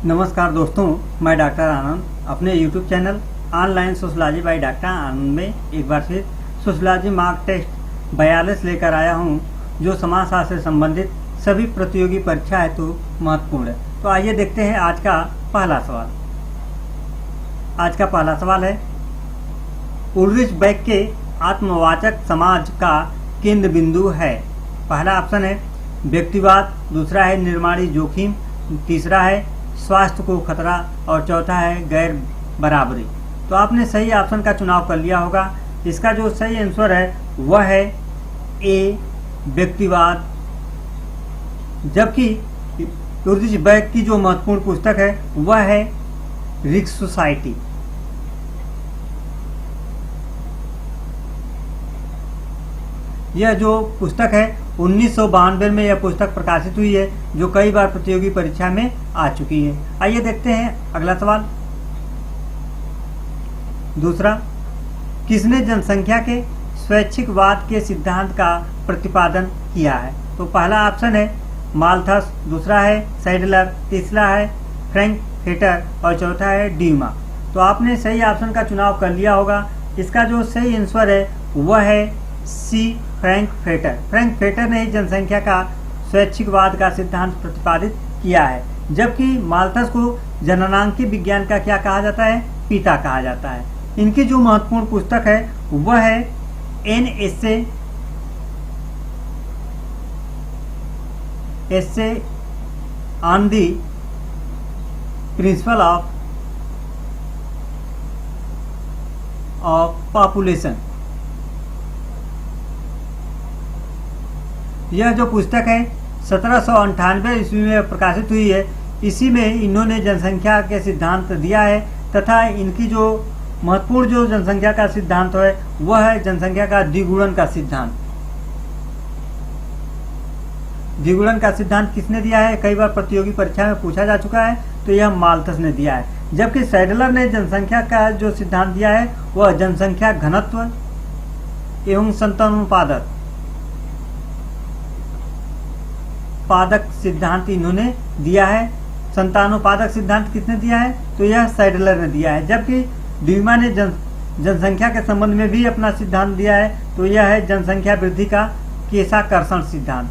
नमस्कार दोस्तों, मैं डॉक्टर आनंद अपने YouTube channel online sociology by doctor Anand में एक बार फिर सोशलॉजी मार्क टेस्ट 42 लेकर आया हूं, जो समाजशास्त्र से संबंधित सभी प्रतियोगी परीक्षा हेतु महत्वपूर्ण है। तो आइए देखते हैं आज का पहला सवाल। आज का पहला सवाल है, उल्रिच बेक के आत्मवाचक समाज का केंद्र बिंदु है। पहला ऑप्शन है व्यक्तिवाद, दूसरा है निर्माणी जोखिम, तीसरा है स्वास्थ्य को खतरा और चौथा है गैर बराबरी। तो आपने सही ऑप्शन का चुनाव कर लिया होगा। इसका जो सही आंसर है वह है ए, व्यक्तिवाद। जबकि उल्रिच बेक की जो महत्वपूर्ण पुस्तक है वह है रिच सोसाइटी। यह जो पुस्तक है 1992 में यह पुस्तक प्रकाशित हुई है, जो कई बार प्रतियोगी परीक्षा में आ चुकी है। आइए देखते हैं अगला सवाल। दूसरा, किसने जनसंख्या के स्वैच्छिकवाद के सिद्धांत का प्रतिपादन किया है? तो पहला ऑप्शन है माल्थस, दूसरा है सैडलर, तीसरा है फ्रैंकफर्टर और चौथा है ड्यूमा। तो आपने सही ऑप्शन का चुनाव कर लिया होगा। इसका जो सही आंसर है वह है सी, फ्रैंकफर्टर। फ्रैंकफर्टर ने जनसंख्या का स्वैच्छिकवाद का सिद्धांत प्रतिपादित किया है, जबकि माल्थस को जननांकी विज्ञान का क्या कहा जाता है? पिता कहा जाता है। इनकी जो महत्वपूर्ण पुस्तक है वह है an essay on the principle of population. यह जो पुस्तक है 1798 ईस्वी में प्रकाशित हुई है। इसी में इन्होंने जनसंख्या के सिद्धांत दिया है तथा इनकी जो महत्वपूर्ण जो जनसंख्या का सिद्धांत है वह है जनसंख्या का द्विगुणन का सिद्धांत। द्विगुणन का सिद्धांत किसने दिया है? कई बार प्रतियोगी परीक्षा में पूछा जा चुका है, तो यह माल्थस ने दिया है। जबकि सैडलर ने जनसंख्या का जो सिद्धांत दिया है वह जनसंख्या घनत्व एवं संतानोत्पादक सिद्धांत इन्होंने दिया है। संतानोत्पादक सिद्धांत किसने दिया है? तो यह सैडलर ने दिया है। जबकि ड्यूमा ने जनसंख्या के संबंध में भी अपना सिद्धांत दिया है, तो यह है जनसंख्या वृद्धि का केशाकर्षण सिद्धांत।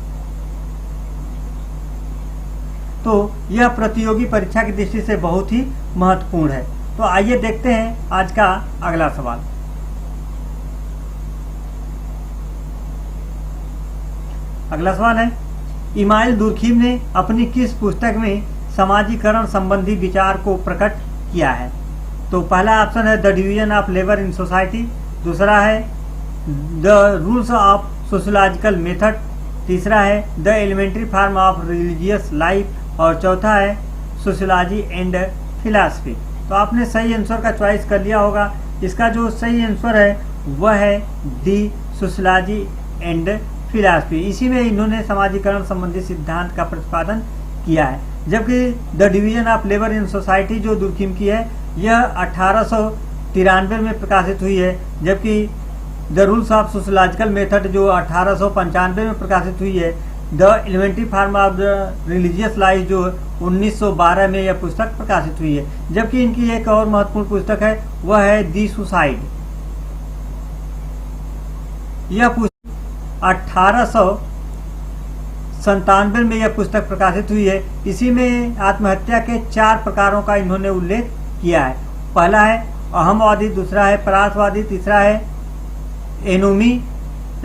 तो यह प्रतियोगी परीक्षा की दृष्टि से बहुत ही महत्वपूर्ण है। तो आइए देखते हैं आज का अगला सवाल। अगला सवाल है, इमाइल दुर्खीम ने अपनी किस पुस्तक में समाजीकरण संबंधी विचार को प्रकट किया है? तो पहला ऑप्शन है the division of labour in society, दूसरा है the rules of sociological method, तीसरा है the elementary form of religious life और चौथा है सोशोलॉजी एंड फिलॉसफी। तो आपने सही आंसर का चॉइस कर लिया होगा। इसका जो सही आंसर है वह है डी, सोशोलॉजी एंड फिलॉसफी। इसी में इन्होंने समाजीकरण संबंधी सिद्धांत का प्रतिपादन किया है। जबकि the division of labour in society जो दुर्खीम की है यह 1893 में प्रकाशित हुई है, जबकि the rules of sociological method जो 1895 में प्रकाशित हुई है। The elementary form of the religious life जो 1912 में यह पुस्तक प्रकाशित हुई है। जबकि इनकी एक और महत्वपूर्ण पुस्तक है वह है दी सुसाइड। यह पुस्तक 1897 में यह पुस्तक प्रकाशित हुई है। इसी में आत्महत्या के 4 प्रकारों का इन्होंने उल्लेख किया है। पहला है अहमवादी, दूसरा है परार्थवादी, तीसरा है एनोमी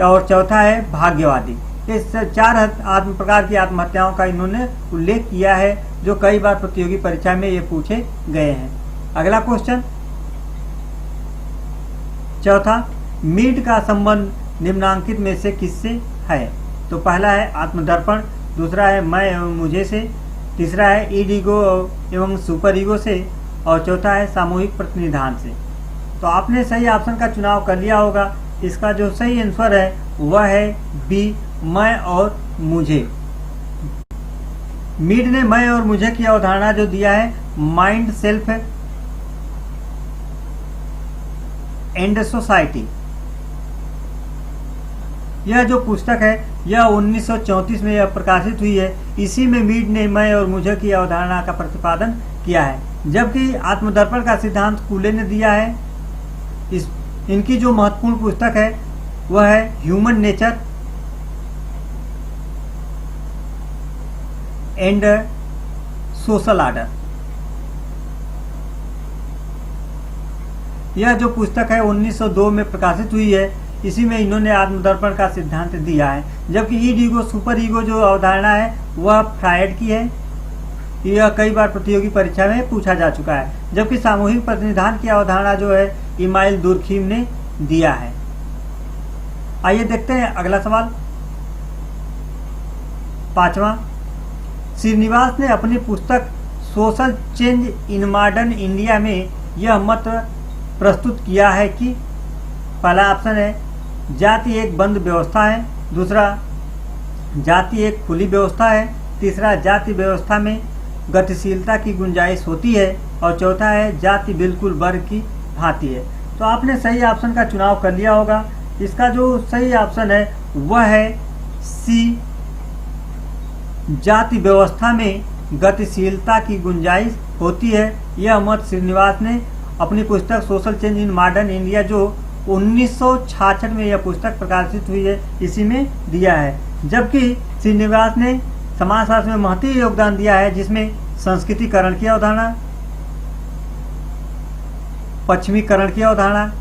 और चौथा है भाग्यवादी। इस 4 प्रकार की आत्महत्याओं का इन्होंने उल्लेख किया है, जो कई बार प्रतियोगी परीक्षा में ये पूछे गए हैं। अगला क्वेश्चन, चौथा, मीड का संबंध निम्नांकित में से किससे है? तो पहला है आत्मदर्पण, दूसरा है मैं एवं मुझे से, तीसरा है ईड ईगो एवं सुपर ईगो से और चौथा है सामूहिक प्रतिनिधान से। तो आपने सही ऑप्शन का चुनाव कर लिया होगा। इसका जो सही आंसर है वह है बी, मैं और मुझे। मीड ने मैं और मुझे की अवधारणा जो दिया है माइंड, सेल्फ एंड सोसाइटी, यह जो पुस्तक है यह 1934 में यह प्रकाशित हुई है। इसी में मीड ने मैं और मुझे की अवधारणा का प्रतिपादन किया है, जबकि आत्मदर्पण का सिद्धांत कूले ने दिया है। इनकी जो महत्वपूर्ण पुस्तक है वह है human nature and social order. यह जो पुस्तक है 1902 में प्रकाशित हुई है। इसी में इन्होंने आत्मदर्पण का सिद्धांत दिया है, जबकि ईड ईगो सुपर ईगो जो अवधारणा है वह फ्रायड की है। यह कई बार प्रतियोगी परीक्षा में पूछा जा चुका है, जबकि सामूहिक प्रतिनिधान की अवधारणा जो है इमाइल दुर्खीम ने दिया है। आइए देखते हैं अगला सवाल। 5वां, श्रीनिवास ने अपनी पुस्तक social change in modern India में यह मत प्रस्तुत किया है कि पहला ऑप्शन है जाति एक बंद व्यवस्था है, दूसरा जाति एक खुली व्यवस्था है, तीसरा जाति व्यवस्था में गतिशीलता की गुंजाइश होती है और चौथा है जाति बिल्कुल वर्ग की भांति है। तो आपने सही ऑप्शन का चुनाव कर लिया होगा। इसका जो सही ऑप्शन है वह है सी, जाति व्यवस्था में गतिशीलता की गुंजाइश होती है। यह मत श्रीनिवास ने अपनी पुस्तक social change in modern India जो 1966 में यह पुस्तक प्रकाशित हुई है इसी में दिया है, जबकि श्रीनिवास ने समाजशास्त्र में महत्वपूर्ण योगदान दिया है, जिसमें संस्कृतिकरण की अवधारणा, पश्चिमीकरण की अवधारणा,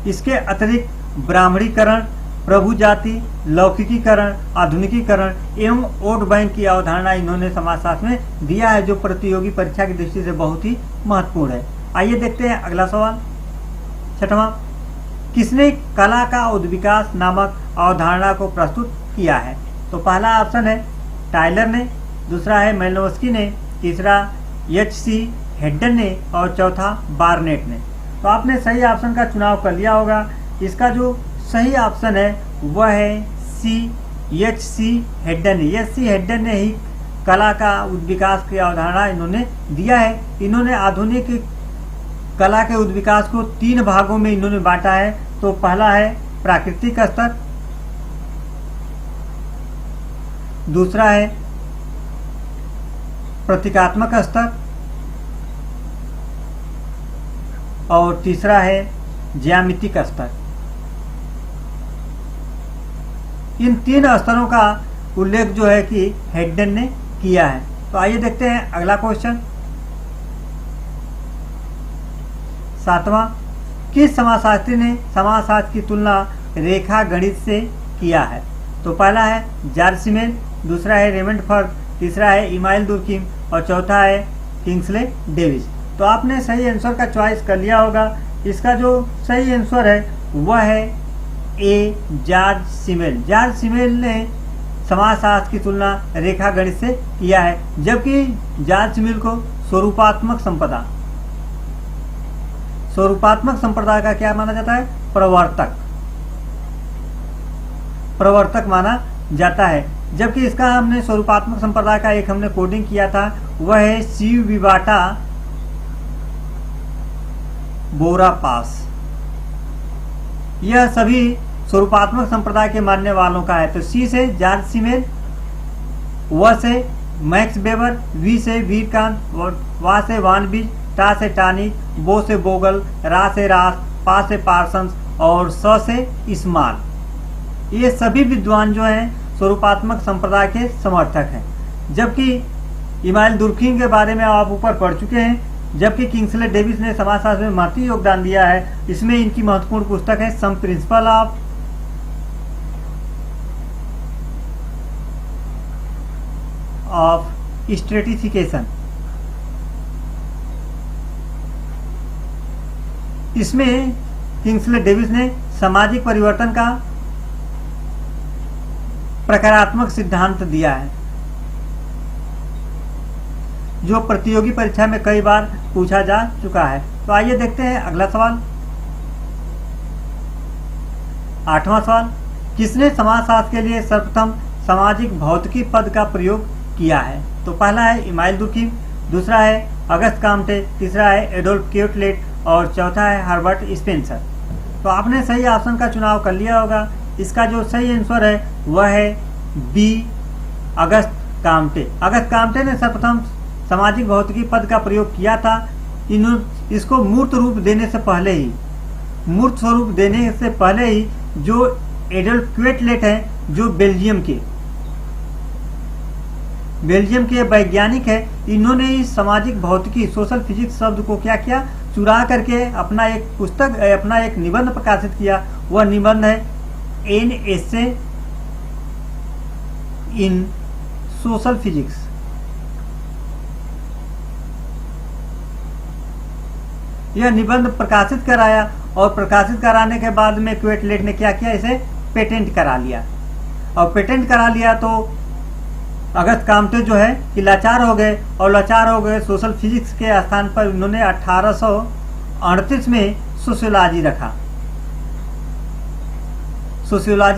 इसके अतिरिक्त ब्राह्मणीकरण, प्रभु जाति, लौकिकीकरण, आधुनिकीकरण एवं वोट बैंक की अवधारणा इन्होंने समाजशास्त्र में दिया है, जो प्रतियोगी परीक्षा की दृष्टि से बहुत ही महत्वपूर्ण है। आइए देखते हैं अगला सवाल। 6वां, किसने कला का उद्विकास नामक अवधारणा को प्रस्तुत किया है? तो पहला ऑप्शन है टाइलर ने, दूसरा है मेलिनोव्स्की ने, तीसरा H.C. हेडन ने और चौथा बार्नेट ने। तो आपने सही ऑप्शन का चुनाव कर लिया होगा। इसका जो सही ऑप्शन है वह है सी, H.C. हेडन ने। H.C. हेडन ने ही कला का उद्विकास की अवधारणा इन्होंने दिया है। इन्होंने आधुनिक कला के उद्विकास को 3 भागों में इन्होंने बांटा है। तो पहला है प्राकृतिक स्तर, दूसरा है प्रतीकात्मक स्तर और तीसरा है ज्यामितिक स्तर। इन 3 स्तरों का उल्लेख जो है कि हेडन ने किया है। तो आइए देखते हैं अगला क्वेश्चन। 7वां, किस समाजशास्त्री ने समाजशास्त्र की तुलना रेखा गणित से किया है? तो पहला है जॉर्ज सिमेल, दूसरा है रेमंड फर्ग, तीसरा है इमाइल दुर्खीम और चौथा है किंग्सले डेविस। तो आपने सही आंसर का चॉइस कर लिया होगा। इसका जो सही आंसर है वह है ए, जॉर्ज सिमेल। जॉर्ज सिमेल ने समाजशास्त्र की तुलना रेखा गणित से किया है, जबकि जॉर्ज सिमेल को स्वरूपात्मक संप्रदाय का क्या माना जाता है? प्रवर्तक माना जाता है। जबकि इसका हमने स्वरूपात्मक संप्रदाय का एक हमने कोडिंग किया था, वह है शिव विवाटा बोरापास। यह सभी स्वरूपात्मक संप्रदाय के मानने वालों का है। तो सी से जॉर्ज सिमेल, व से मैक्स वेबर, वी से वीरकांत, वा से वानबीज, टा से टानिक, बो से बोगल, रा से रास, पा से पार्सन्स और स से इस्माल। ये सभी विद्वान जो हैं स्वरूपात्मक संप्रदाय के समर्थक हैं। जबकि इमाइल दुर्खीम के बारे में आप ऊपर पढ़ चुके हैं। जबकि किंग्सले डेविस ने समाजशास्त्र में महत्वपूर्ण योगदान दिया है। इसमें इनकी महत्वपूर्ण पुस्तक है सम प्रिंसिपल ऑफ स्ट्रेटिफिकेशन। इसमें किंग्सले डेविस ने सामाजिक परिवर्तन का प्रकारात्मक सिद्धांत दिया है, जो प्रतियोगी परीक्षा में कई बार पूछा जा चुका है। तो आइए देखते हैं अगला सवाल। 8वां सवाल, किसने समाजशास्त्र के लिए सर्वप्रथम सामाजिक भौतिकी पद का प्रयोग किया है? तो पहला है इमाइल दुर्खीम, दूसरा है अगस्त काम्टे, तीसरा है एडोल्फ क्यूटलेट और चौथा है हर्बर्ट स्पेंसर। तो आपने सही ऑप्शन का चुनाव कर लिया होगा। इसका जो सही आंसर है वह है B, August Comte. August Comte ने सर्वप्रथम सामाजिक भौतिकी पद का प्रयोग किया था। इसको मूर्त रूप देने से पहले ही, मूर्त स्वरूप देने से पहले ही जो एडल्फ क्वेटलेट हैं, जो बेल्जियम के वैज्ञानिक है, इन्होंने इस सामाजिक भौतिकी सोशल फिजिक्स शब्द को क्या किया, चुरा करके अपना एक निबंध प्रकाशित किया। वह निबंध है an essay in social physics. यह निबंध प्रकाशित कराया और प्रकाशित कराने के बाद में क्वेटलेट ने क्या किया, इसे पेटेंट करा लिया। और पेटेंट करा लिया तो अगस्त काम्टे जो है कि लाचार हो गए, और लाचार हो गए सोशल फिजिक्स के स्थान पर उन्होंने 1838 में सोशियोलॉजी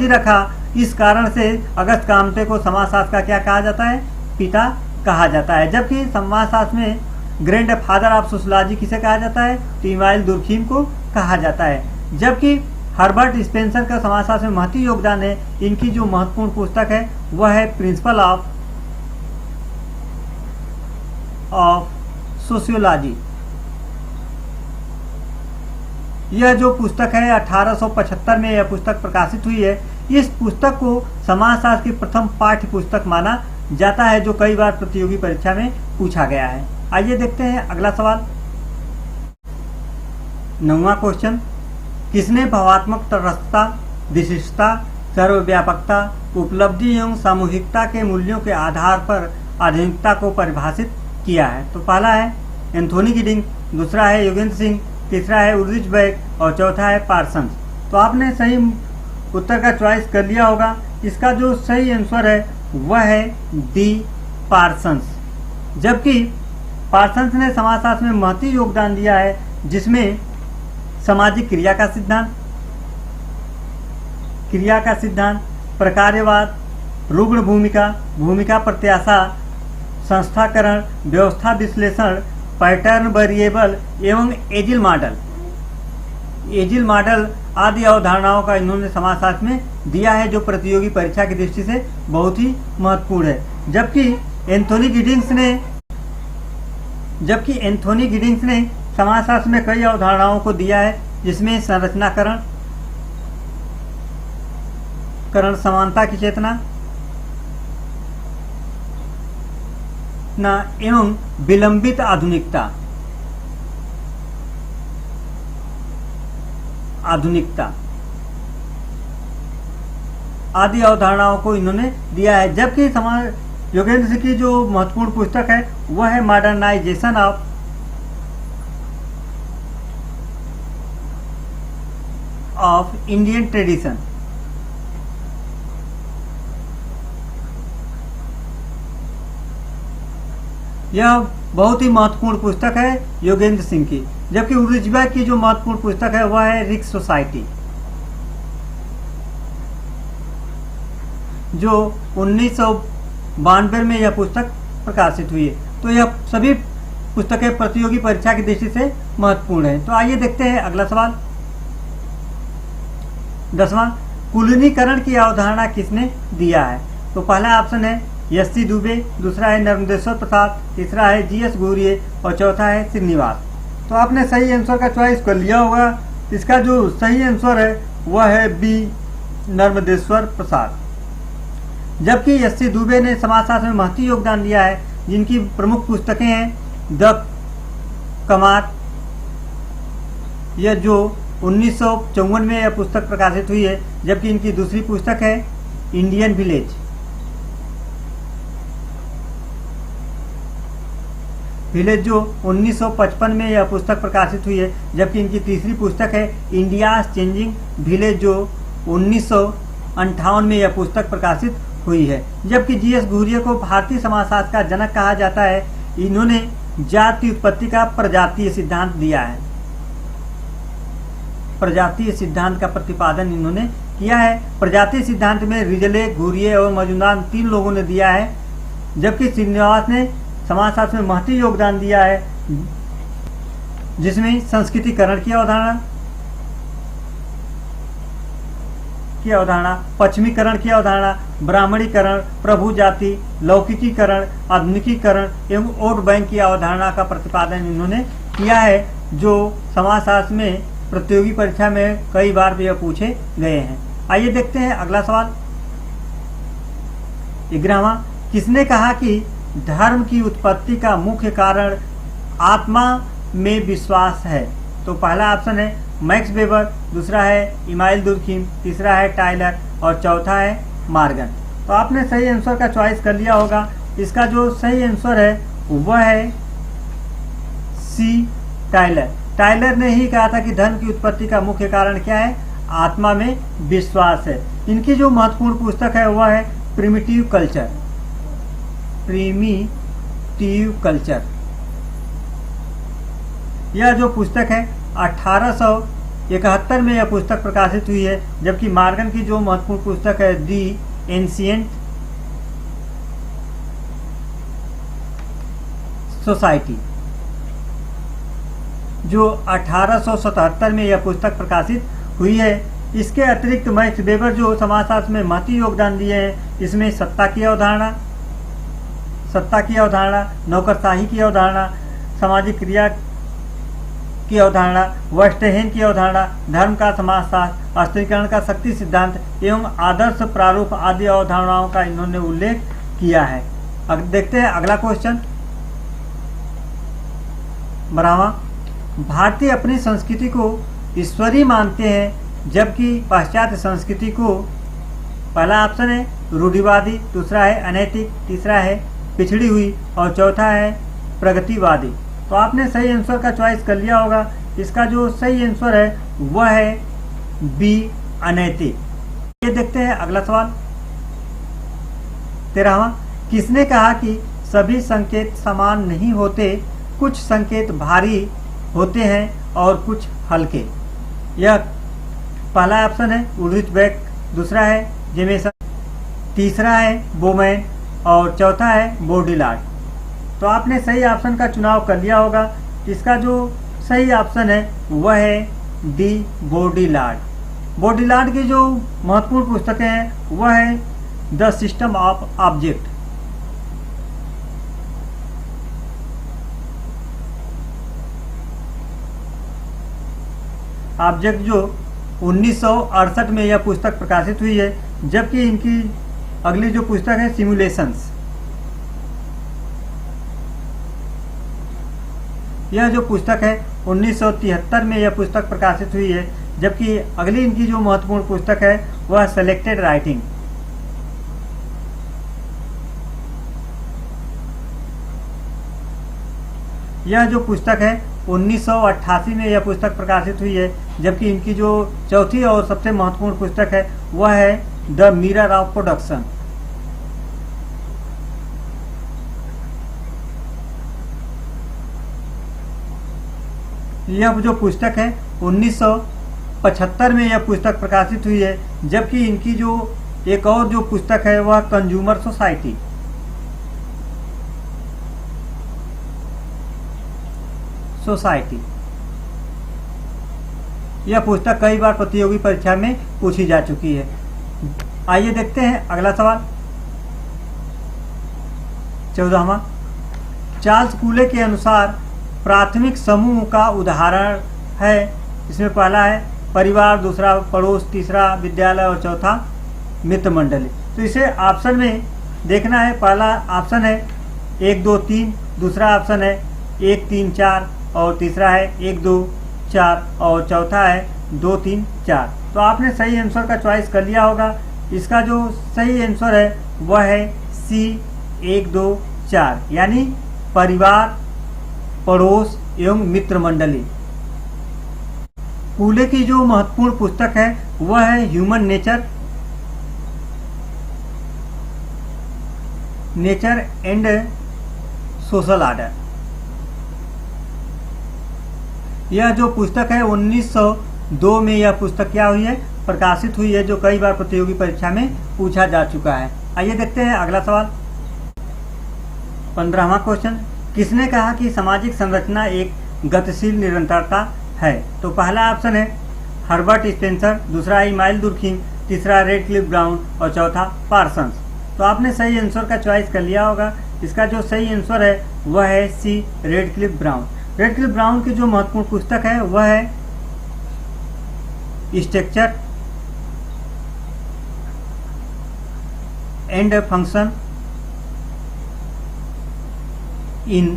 रखा। इस कारण से अगस्त काम्टे को समाजशास्त्र का क्या कहा जाता है, पिता कहा जाता है। जबकि समाजशास्त्र में ग्रैंड फादर ऑफ सोशियोलॉजी किसे कहा जाता है, तो इमाइल दुर्खीम को कहा जाता है। जबकि हर्बर्ट स्पेंसर का समाजशास्त्र में महत्वपूर्ण योगदान है। इनकी जो महत्वपूर्ण पुस्तक है वह है प्रिंसिपल ऑफ सोशियोलॉजी। यह जो पुस्तक है 1875 में यह पुस्तक प्रकाशित हुई है। इस पुस्तक को समाजशास्त्र की प्रथम पाठ्य पुस्तक माना जाता है, जो कई बार प्रतियोगी परीक्षा में पूछा गया है। आइए देखते हैं अगला सवाल। 9वां क्वेश्चन, किसने भावात्मक तटस्थता, विशिष्टता, सर्वव्यापकता, उपलब्धि एवं सामूहिकता के मूल्यों के आधार पर आधुनिकता को परिभाषित किया है? तो पहला है एंथोनी गिडिंग, दूसरा है योगेंद्र सिंह, तीसरा है उल्रिच बेक और चौथा है पार्सन्स। तो आपने सही उत्तर का चॉइस कर लिया होगा। इसका जो सही आंसर है वह है डी, पार्सन्स। जबकि पार्सन्स ने समाजशास्त्र में महत्वपूर्ण योगदान दिया है, जिसमें सामाजिक क्रिया का सिद्धांत, प्रकार्यवाद, रुग्ण भूमिका प्रत्याशा, संस्थाकरण, व्यवस्था विश्लेषण, पैटर्न वेरिएबल एवं एजिल मॉडल आदि अवधारणाओं का इन्होंने समाजशास्त्र में दिया है, जो प्रतियोगी परीक्षा की दृष्टि से बहुत ही महत्वपूर्ण है। जबकि एंथोनी गिडिंग्स ने समाजशास्त्र में कई अवधारणाओं को दिया है, जिसमें संरचनाकरण, समानता की चेतना एवं विलंबित आधुनिकता आदि अवधारणाओं को इन्होंने दिया है। जबकि योगेंद्र सिंह की जो महत्वपूर्ण पुस्तक है वह है मॉडर्नाइजेशन ऑफ इंडियन ट्रेडिशन। यह बहुत ही महत्वपूर्ण पुस्तक है योगेंद्र सिंह की। जबकि उल्रिच बेक की जो महत्वपूर्ण पुस्तक है वह है रिक्स सोसाइटी, जो 1992 में यह पुस्तक प्रकाशित हुई है। तो यह सभी पुस्तकें प्रतियोगी परीक्षा की दृष्टि से महत्वपूर्ण है। तो आइए देखते हैं अगला सवाल। 10वां, कुलीनीकरण की अवधारणा किसने दिया है? तो पहला ऑप्शन है एस.सी. दुबे, दूसरा है नर्मदेश्वर प्रसाद, तीसरा है जी.एस. घुरिये और चौथा है श्रीनिवास। तो आपने सही आंसर का चॉइस कर लिया होगा। इसका जो सही आंसर है वह है बी, नर्मदेश्वर प्रसाद। जबकि एस.सी. दुबे ने समाजशास्त्र में महत्वपूर्ण योगदान दिया है, जिनकी प्रमुख पुस्तकें हैं द कमार, यह जो 1954 में यह पुस्तक प्रकाशित हुई है। जबकि इनकी दूसरी पुस्तक है इंडियन विलेज, जो 1955 में यह पुस्तक प्रकाशित हुई है। जबकि इनकी तीसरी पुस्तक है इंडियाज चेंजिंग विलेज, जो 1958 में यह पुस्तक प्रकाशित हुई है। जबकि जी.एस. घुरिये को भारतीय समाजशास्त्र का जनक कहा जाता है। इन्होंने जाति उत्पत्ति का प्रजातीय सिद्धांत दिया है, प्रजातीय सिद्धांत का प्रतिपादन इन्होंने किया है। प्रजातीय सिद्धांत में रिजले, घुरिये और मजुमदार 3 लोगों ने दिया है। जबकि श्रीनिवास ने समाजशास्त्र में महत्वपूर्ण योगदान दिया है, जिसमें संस्कृतिकरण की अवधारणा, की अवधारणा, पश्चिमीकरण की अवधारणा, ब्राह्मणीकरण, प्रभु जाति, लौकिकीकरण, आधुनिकीकरण एवं वोट बैंक की अवधारणा का प्रतिपादन इन्होंने किया है, जो समाजशास्त्र में प्रतियोगी परीक्षा में कई बार भी यह पूछे गए हैं। आइए देखते हैं अगला सवाल। 11वां, किसने कहा कि धर्म की उत्पत्ति का मुख्य कारण आत्मा में विश्वास है? तो पहला ऑप्शन है मैक्स वेबर, दूसरा है इमाइल दुर्खीम, तीसरा है टाइलर और चौथा है मॉर्गन। तो आपने सही आंसर का चॉइस कर लिया होगा। इसका जो सही आंसर है वह है सी, टाइलर। टाइलर ने ही कहा था कि धर्म की उत्पत्ति का मुख्य कारण क्या है? आत्मा में विश्वास है। इनकी जो महत्वपूर्ण पुस्तक है वह है प्रिमिटिव कल्चर। प्रिमिटिव कल्चर यह जो पुस्तक है 1871 में यह पुस्तक प्रकाशित हुई है, जबकि मॉर्गन की जो महत्वपूर्ण पुस्तक है दी एंशिएंट सोसाइटी, जो 1877 में यह पुस्तक प्रकाशित हुई है। इसके अतिरिक्त मैक्स वेबर जो समाजशास्त्र में महती योगदान दिए हैं, इसमें सत्ता की अवधारणा, नौकरशाही की अवधारणा, सामाजिक क्रिया की अवधारणा, वेस्टहेन की अवधारणा, धर्म का समाजशास्त्र, स्त्रीकरण का शक्ति सिद्धांत एवं आदर्श प्रारूप आदि अवधारणाओं का इन्होंने उल्लेख किया है। अब देखते हैं अगला क्वेश्चन। 12वां, भारतीय अपनी संस्कृति को ईश्वरीय मानते हैं, जबकि पाश्चात्य संस्कृति को, पहला ऑप्शन है रूढ़िवादी, दूसरा है अनैतिक, तीसरा है पिछड़ी हुई और चौथा है प्रगतिवादी। तो आपने सही आंसर का चॉइस कर लिया होगा। इसका जो सही आंसर है वह है बी, अनैतिक। ये देखते हैं अगला सवाल। 13वां, किसने कहा कि सभी संकेत समान नहीं होते, कुछ संकेत भारी होते हैं और कुछ हल्के? यह पहला ऑप्शन है उल्रिच बेक, दूसरा है जेमेसन, तीसरा है बोमैन और चौथा है बोडिलार्ड। तो आपने सही ऑप्शन का चुनाव कर लिया होगा। इसका जो सही ऑप्शन है वह है डी, बोडिलार्ड। बोडिलार्ड की जो महत्वपूर्ण पुस्तकें हैं वह है the system of object. Object जो 1968 में यह पुस्तक प्रकाशित हुई है, जबकि इनकी अगली जो पुस्तक है सिमुलेशंस, यह जो पुस्तक है 1973 में यह पुस्तक प्रकाशित हुई है, जबकि अगली इनकी जो महत्वपूर्ण पुस्तक है वह सेलेक्टेड राइटिंग। यह जो पुस्तक है 1988 में यह पुस्तक प्रकाशित हुई है, जबकि इनकी जो चौथी और सबसे महत्वपूर्ण पुस्तक है वह है द मिरर ऑफ प्रोडक्शन। यह जो पुस्तक है 1975 में यह पुस्तक प्रकाशित हुई है, जबकि इनकी जो एक और जो पुस्तक है वह कंज्यूमर सोसाइटी। यह पुस्तक कई बार प्रतियोगी परीक्षा में पूछी जा चुकी है। आइए देखते हैं अगला सवाल। 14वां, चार्ल्स कूले के अनुसार प्राथमिक समूह का उदाहरण है। इसमें पहला है परिवार, दूसरा पड़ोस, तीसरा विद्यालय और चौथा मित्र मंडली। तो इसे ऑप्शन में देखना है। पहला ऑप्शन है 1 2 3, दूसरा ऑप्शन है 1 3 4 और तीसरा है 1 2 4 और चौथा है 2 3 4। तो आपने सही आंसर का चॉइस कर लिया होगा। इसका जो सही आंसर है वह है सी, 1 2 4, यानी परिवार, पड़ोस एवं मित्र मंडली। कूले की जो महत्वपूर्ण पुस्तक है वह है human nature and social order. यह जो पुस्तक है 1902 में यह पुस्तक क्या हुई है, प्रकाशित हुई है, जो कई बार प्रतियोगी परीक्षा में पूछा जा चुका है। आइए देखते हैं अगला सवाल। 15वां क्वेश्चन, किसने कहा कि सामाजिक संरचना एक गतिशील निरंतरता है? तो पहला ऑप्शन है हर्बर्ट स्पेंसर, दूसरा है इमाइल दुर्खीम, तीसरा रेडक्लिफ ब्राउन और चौथा पार्सन्स। तो आपने सही आंसर का चॉइस कर लिया होगा। इसका जो सही आंसर है वह है सी, रेडक्लिफ ब्राउन। रेडक्लिफ ब्राउन की जो महत्वपूर्ण पुस्तक है वह है structure and function in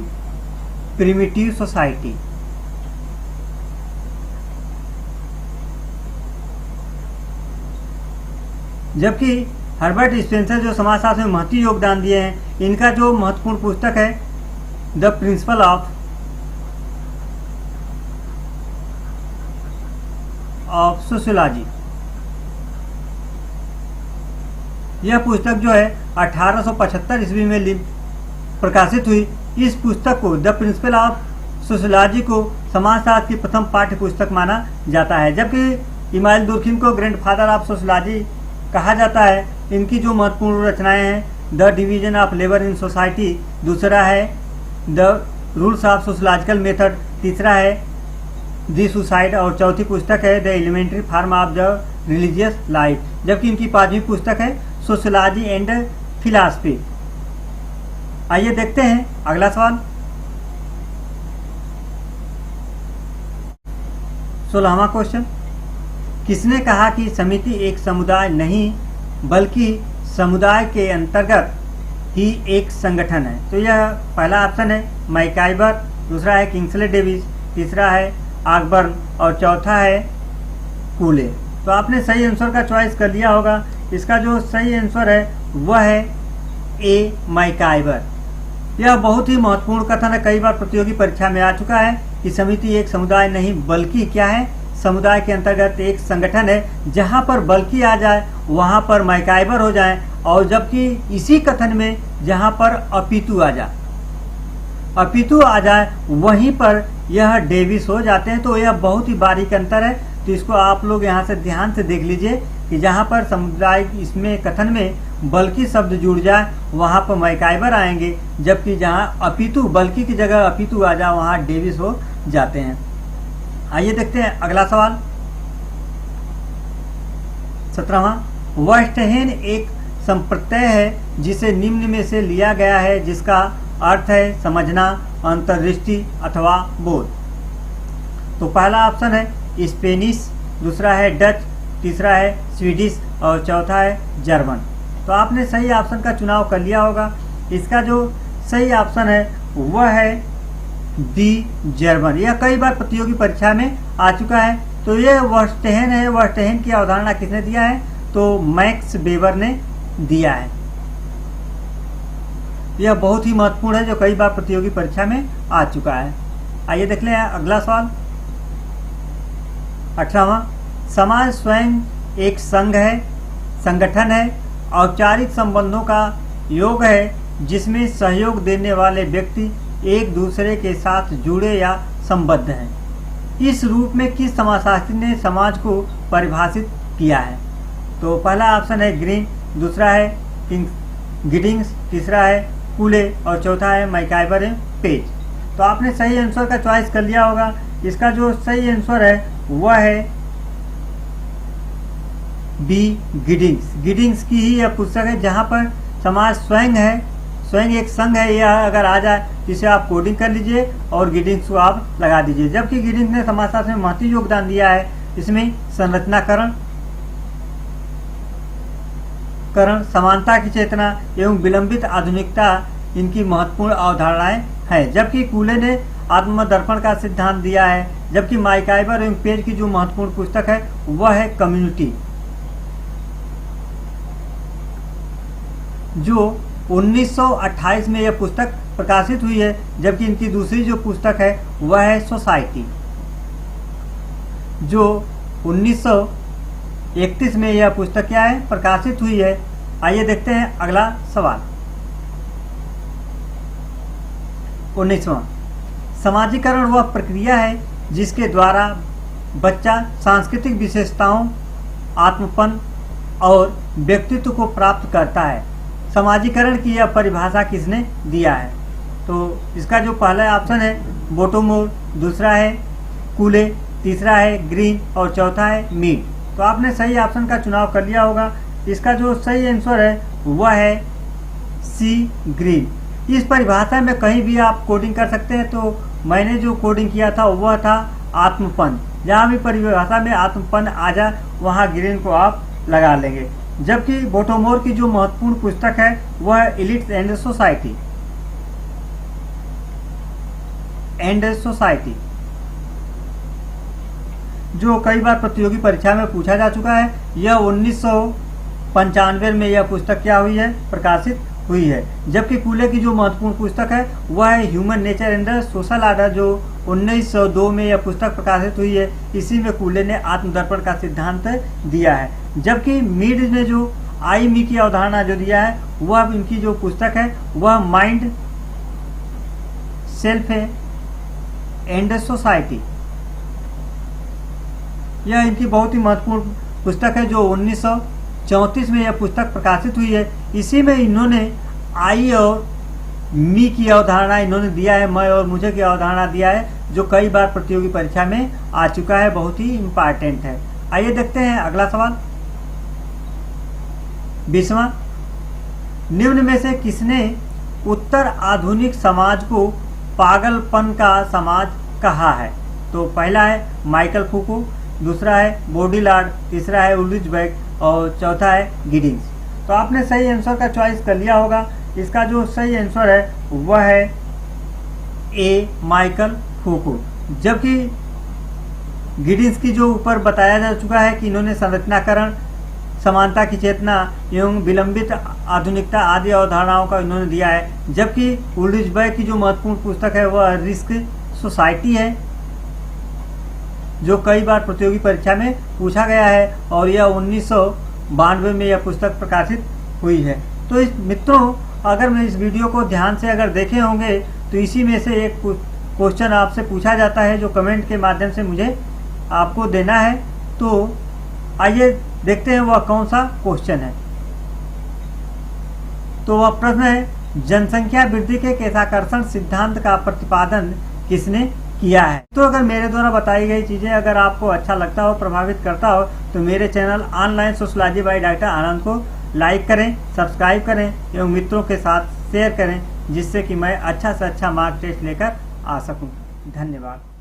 primitive society. जबकि हर्बर्ट स्पेंसर जो समाजशास्त्र में महत्वपूर्ण योगदान दिए हैं, इनका जो महत्वपूर्ण पुस्तक है द प्रिंसिपल ऑफ सोशियोलॉजी। यह पुस्तक जो है 1875 ईस्वी में प्रकाशित हुई। इस पुस्तक को द प्रिंसिपल ऑफ सोशियोलॉजी को समाजशास्त्र की प्रथम पाठ्य पुस्तक माना जाता है। जबकि इमानुएल दुर्खिम को ग्रैंडफादर ऑफ सोशियोलॉजी कहा जाता है। इनकी जो महत्वपूर्ण रचनाएं हैं the division of labour in society, दूसरा है the rules of sociological method, तीसरा है द सुसाइड और चौथी पुस्तक है the elementary form of the religious life. जबकि इनकी पांचवी पुस्तक है सोशियोलॉजी एंड फिलॉसफी। आइए देखते हैं अगला सवाल। 16वां क्वेश्चन, किसने कहा कि समिति एक समुदाय नहीं बल्कि समुदाय के अंतर्गत ही एक संगठन है? तो यह पहला ऑप्शन है मैकाइबर, दूसरा है किंग्सले डेविस, तीसरा है ऑकबर्न और चौथा है कूले। तो आपने सही आंसर का चॉइस कर लिया होगा। इसका जो सही आंसर है वह है ए, मैकाइबर। यह बहुत ही महत्वपूर्ण कथन है, कई बार प्रतियोगी परीक्षा में आ चुका है कि समिति एक समुदाय नहीं बल्कि क्या है, समुदाय के अंतर्गत एक संगठन है। जहां पर बल्कि आ जाए वहां पर मैकाइबर हो जाए, और जबकि इसी कथन में जहां पर अपितु आ जाए वहीं पर यह डेविस हो जाते हैं। तो यह बहुत ही बारीक अंतर है। तो इसको आप लोग यहाँ से ध्यान से देख लीजिए कि जहाँ पर समुदाय इसमें कथन में बल्कि शब्द जुड़ जाए वहाँ पर मैकाइबर आएंगे, जबकि जहाँ अपितु बल्कि की जगह अपितु आ जाए वहाँ डेविस हो जाते हैं। आइए देखते हैं अगला सवाल। 17वां, वेस्टहेन एक संप्रत्यय है जिसे निम्न में से लिया गया है जिसका अर्थ है समझना, अंतर्दृष्टि अथवा बोध। तो पहला ऑप्शन है स्पेनिश, दूसरा है डच, तीसरा है स्वीडिश और चौथा है जर्मन। तो आपने सही ऑप्शन का चुनाव कर लिया होगा। इसका जो सही ऑप्शन है वह है बी, जर्मन। यह कई बार प्रतियोगी परीक्षा में आ चुका है। तो यह वेस्टहेन है। वेस्टहेन की अवधारणा किसने दिया है? तो मैक्स वेबर ने दिया है। यह बहुत ही महत्वपूर्ण है जो कई बार प्रतियोगी परीक्षा में आ चुका है। आइए देख लें अगला सवाल। 18वां, समाज स्वयं एक संघ है, संगठन है, औपचारिक संबंधों का योग है जिसमें सहयोग देने वाले व्यक्ति एक दूसरे के साथ जुड़े या संबद्ध हैं। इस रूप में किस समाजशास्त्री ने समाज को परिभाषित किया है? तो पहला ऑप्शन है ग्रीन, दूसरा है गिडिंग्स, तीसरा है कूले और चौथा है मैकाइबर पेज। तो आपने सही आंसर का चॉइस कर लिया होगा। इसका जो सही आंसर है वह है बी, गिडिंग्स। गिडिंग्स की ही यह पुस्तक है जहां पर समाज स्वयं है, स्वयं एक संघ है। यह अगर आ जाए इसे आप कोडिंग कर लीजिए और गिडिंग्स को आप लगा दीजिए। जबकि गिडिंग्स ने समाजशास्त्र में महत्वपूर्ण योगदान दिया है। इसमें संरचनाकरण, समानता की चेतना एवं विलंबित आधुनिकता इनकी महत्वपूर्ण अवधारणाएं हैं। जबकि कूले ने आत्मदर्पण का सिद्धांत दिया है। जबकि मैकाइबर एवं पेज की जो महत्वपूर्ण पुस्तक है वह है कम्युनिटी, जो 1928 में यह पुस्तक प्रकाशित हुई है। जबकि इनकी दूसरी जो पुस्तक है वह है सोसाइटी, जो 1931 में यह पुस्तक क्या है, प्रकाशित हुई है। आइए देखते हैं अगला सवाल। 19वां, समाजीकरण वह प्रक्रिया है जिसके द्वारा बच्चा सांस्कृतिक विशेषताओं, आत्मपन और व्यक्तित्व को प्राप्त करता है। समाजीकरण की यह परिभाषा किसने दिया है? तो इसका जो पहला ऑप्शन है बोटोमोर, दूसरा है कूले, तीसरा है ग्रीन और चौथा है मीड। तो आपने सही ऑप्शन का चुनाव कर लिया होगा। इसका जो सही आंसर है वह है सी ग्रीन। इस परिभाषा में कहीं भी आप कोडिंग कर सकते हैं। तो मैंने जो कोडिंग किया था वह था आत्मपन। जहाँ भी परिभाषा में आत्मपन आ जाए वहाँ ग्रीन को आप लगा लेंगे। जबकि बोटोमोर की जो महत्वपूर्ण पुस्तक है वह है एलिट्स एंड सोसाइटी, जो कई बार प्रतियोगी परीक्षा में पूछा जा चुका है। यह 1995 में यह पुस्तक क्या हुई है, प्रकाशित हुई है। जबकि कूले की जो महत्वपूर्ण पुस्तक है वह है human nature and social order, जो 1902 में यह पुस्तक प्रकाशित हुई है। इसी में कूले ने आत्मदर्पण का सिद्धांत दिया है। जबकि मीड ने जो आई मी की अवधारणा जो दिया है वह इनकी जो पुस्तक है वह माइंड सेल्फ एंड सोसाइटी, यह इनकी बहुत ही महत्वपूर्ण पुस्तक है जो 1934 में यह पुस्तक प्रकाशित हुई है। इसी में इन्होंने आई और मी की अवधारणा इन्होंने दिया है, मैं और मुझे की अवधारणा दिया है, जो कई बार प्रतियोगी परीक्षा में आ चुका है, बहुत ही इम्पॉर्टेंट है। आइए देखते हैं अगला सवाल। 20वां, निम्न में से किसने उत्तर आधुनिक समाज को पागलपन का समाज कहा है? तो पहला है माइकल फूको, दूसरा है बॉडीलार्ड, तीसरा है उल्रिच बेक और चौथा है गिडिंग्स। तो आपने सही आंसर का चॉइस कर लिया होगा। इसका जो सही आंसर है वह है ए माइकल फूको। जबकि गिडिंग्स की जो ऊपर बताया जा चुका है कि इन्होंने संरचनाकरण, समानता की चेतना एवं विलंबित आधुनिकता आदि अवधारणाओं का इन्होंने दिया है। जबकि उल्रिच बेक की जो महत्वपूर्ण पुस्तक है वह रिस्क सोसाइटी है, जो कई बार प्रतियोगी परीक्षा में पूछा गया है और यह 1992 में यह पुस्तक प्रकाशित हुई है। तो इस मित्रों, अगर मैं इस वीडियो को ध्यान से अगर देखे होंगे तो इसी में से एक क्वेश्चन आपसे पूछा जाता है जो कमेंट के माध्यम से मुझे आपको देना है। तो आइए देखते हैं वह कौन सा क्वेश्चन है। तो वह प्रश्न है, जनसंख्या वृद्धि के केशाकर्षण सिद्धांत का प्रतिपादन किसने किया है? तो अगर मेरे द्वारा बताई गई चीजें अगर आपको अच्छा लगता हो, प्रभावित करता हो, तो मेरे channel online sociology by doctor Anand को लाइक करें, सब्सक्राइब करें एवं मित्रों के साथ शेयर करें, जिससे कि मैं अच्छा से अच्छा मार्क टेस्ट लेकर आ सकूं। धन्यवाद।